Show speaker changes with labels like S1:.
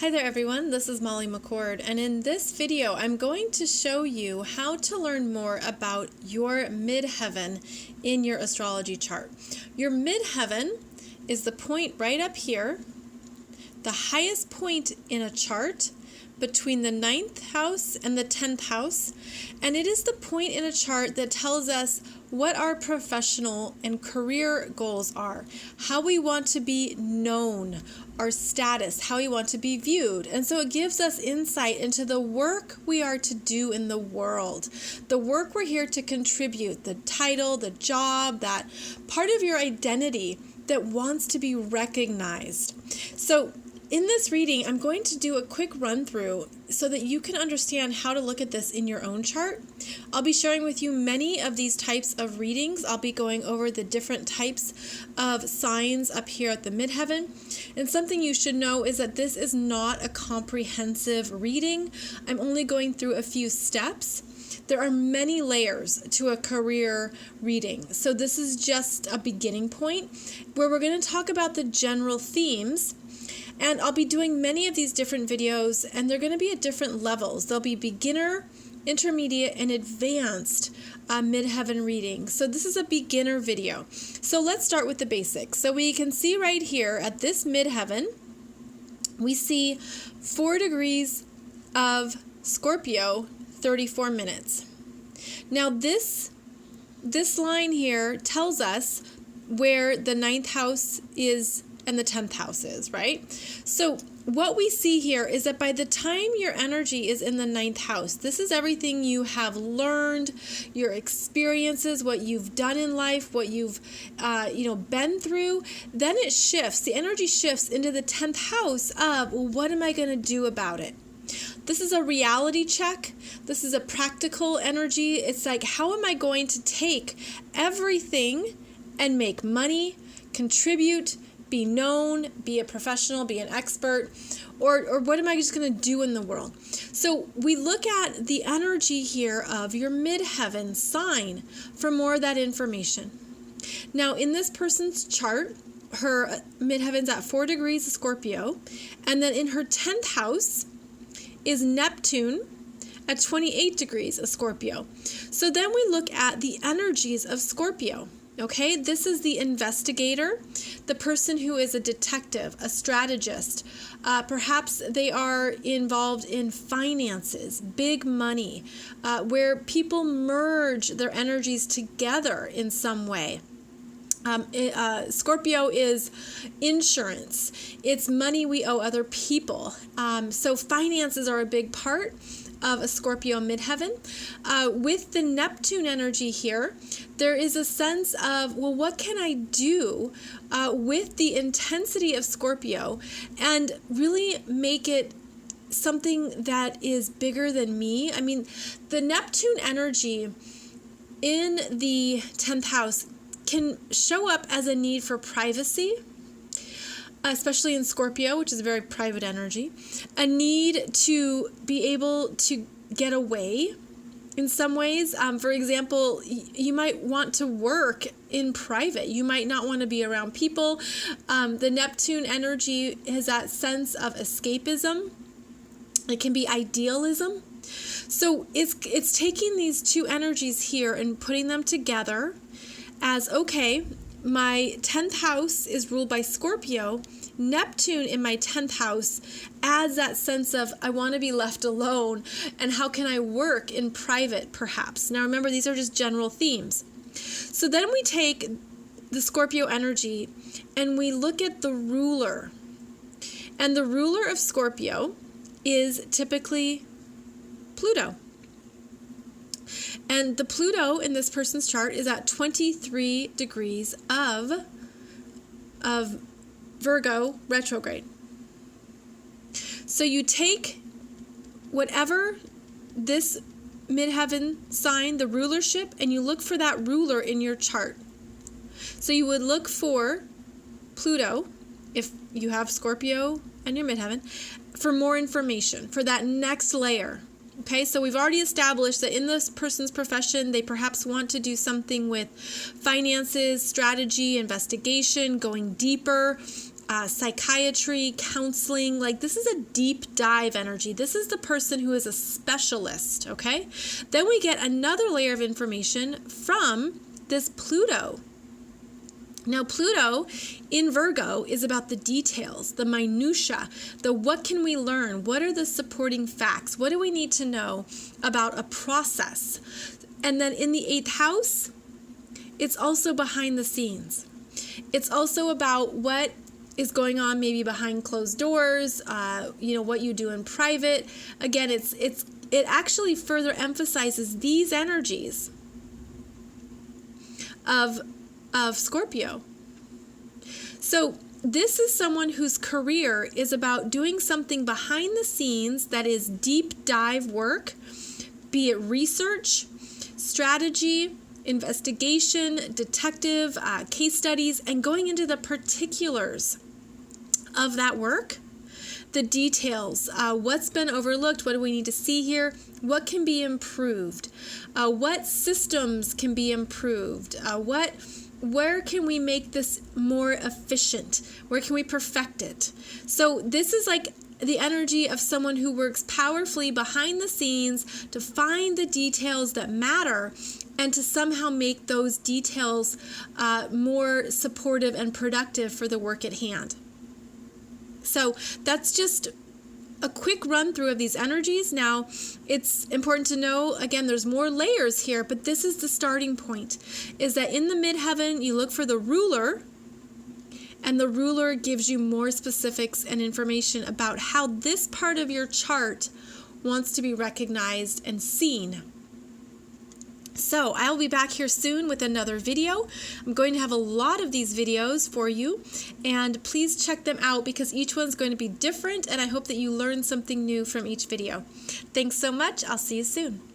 S1: Hi there everyone, this is Molly McCord, and in this video I'm going to show you how to learn more about your midheaven in your astrology chart. Your midheaven is the point right up here, the highest point in a chart between the 9th house and the 10th house, and it is the point in a chart that tells us what our professional and career goals are, how we want to be known, our status, how we want to be viewed. And so it gives us insight into the work we are to do in the world, the work we're here to contribute, the title, the job, that part of your identity that wants to be recognized. So in this reading, I'm going to do a quick run through so that you can understand how to look at this in your own chart. I'll be sharing with you many of these types of readings. I'll be going over the different types of signs up here at the midheaven. And something you should know is that this is not a comprehensive reading. I'm only going through a few steps. There are many layers to a career reading. So this is just a beginning point where we're going to talk about the general themes. And I'll be doing many of these different videos, and they're going to be at different levels. There'll be beginner, intermediate, and advanced midheaven reading. So this is a beginner video. So let's start with the basics. So we can see right here at this midheaven, we see 4 degrees of Scorpio, 34 minutes. Now this line here tells us where the 9th house is and the 10th house is, right? So what we see here is that by the time your energy is in the 9th house, this is everything you have learned, your experiences, what you've done in life, what you've been through. Then it shifts, the energy shifts into the 10th house of, well, what am I going to do about it? This is a reality check. This is a practical energy. It's like, how am I going to take everything and make money, contribute, be known, be a professional, be an expert, or what am I just going to do in the world? So we look at the energy here of your midheaven sign for more of that information. Now in this person's chart, her midheaven's at 4 degrees of Scorpio, and then in her 10th house is Neptune at 28 degrees of Scorpio. So then we look at the energies of Scorpio. Okay, this is the investigator, the person who is a detective, a strategist. Perhaps they are involved in finances, big money, where people merge their energies together in some way. Scorpio is insurance. It's money we owe other people. So finances are a big part of a Scorpio midheaven. With the Neptune energy here, there is a sense of, well, what can I do with the intensity of Scorpio and really make it something that is bigger than me? I mean, the Neptune energy in the 10th house can show up as a need for privacy, especially in Scorpio, which is a very private energy, a need to be able to get away in some ways. For example, you might want to work in private. You might not want to be around people. The Neptune energy has that sense of escapism. It can be idealism. So it's taking these two energies here and putting them together as, okay, my 10th house is ruled by Scorpio. Neptune in my 10th house adds that sense of, I want to be left alone, and how can I work in private perhaps? Now remember, these are just general themes. So then we take the Scorpio energy and we look at the ruler. And the ruler of Scorpio is typically Pluto. And the Pluto in this person's chart is at 23 degrees of Virgo retrograde. So you take whatever this midheaven sign, the rulership, and you look for that ruler in your chart. So you would look for Pluto, if you have Scorpio and your midheaven, for more information, for that next layer. Okay, so we've already established that in this person's profession, they perhaps want to do something with finances, strategy, investigation, going deeper, psychiatry, counseling. Like, this is a deep dive energy. This is the person who is a specialist, okay? Then we get another layer of information from this Pluto. Now, Pluto in Virgo is about the details, the minutia, the what can we learn? What are the supporting facts? What do we need to know about a process? And then in the 8th house, it's also behind the scenes. It's also about what is going on maybe behind closed doors, what you do in private. Again, it actually further emphasizes these energies of Scorpio. So this is someone whose career is about doing something behind the scenes that is deep dive work, be it research, strategy, investigation, detective, case studies, and going into the particulars of that work, the details, what's been overlooked, what do we need to see here, what can be improved, what systems can be improved, where can we make this more efficient, where can we perfect it. So this is like the energy of someone who works powerfully behind the scenes to find the details that matter and to somehow make those details more supportive and productive for the work at hand. So that's just a quick run through of these energies. Now, it's important to know, again, there's more layers here, but this is the starting point, is that in the midheaven, you look for the ruler, and the ruler gives you more specifics and information about how this part of your chart wants to be recognized and seen. So I'll be back here soon with another video. I'm going to have a lot of these videos for you, and please check them out because each one's going to be different, and I hope that you learn something new from each video. Thanks so much. I'll see you soon.